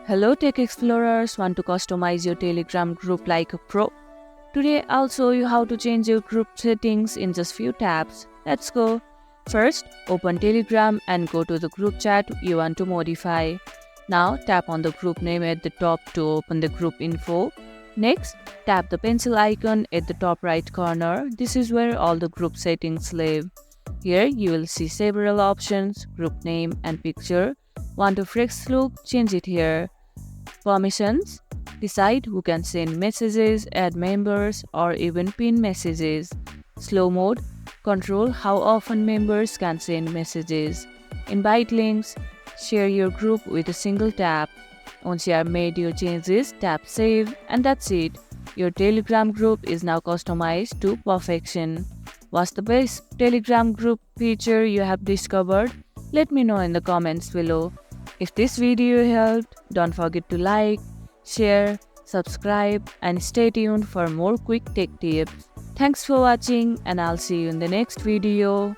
Hello Tech Explorers, want to customize your Telegram group like a pro? Today I'll show you how to change your group settings in just few taps. Let's go. First, open Telegram and go to the group chat you want to modify. Now tap on the group name at the top to open the group info. Next, tap the pencil icon at the top right corner. This is where all the group settings live. Here you will see several options, group name and picture. Want a fresh look? Change it here. Permissions. Decide who can send messages, add members, or even pin messages. Slow mode. Control how often members can send messages. Invite links. Share your group with a single tap. Once you have made your changes, tap save, and that's it. Your Telegram group is now customized to perfection. What's the best Telegram group feature you have discovered? Let me know in the comments below. If this video helped, don't forget to like, share, subscribe, and stay tuned for more quick tech tips. Thanks for watching, and I'll see you in the next video.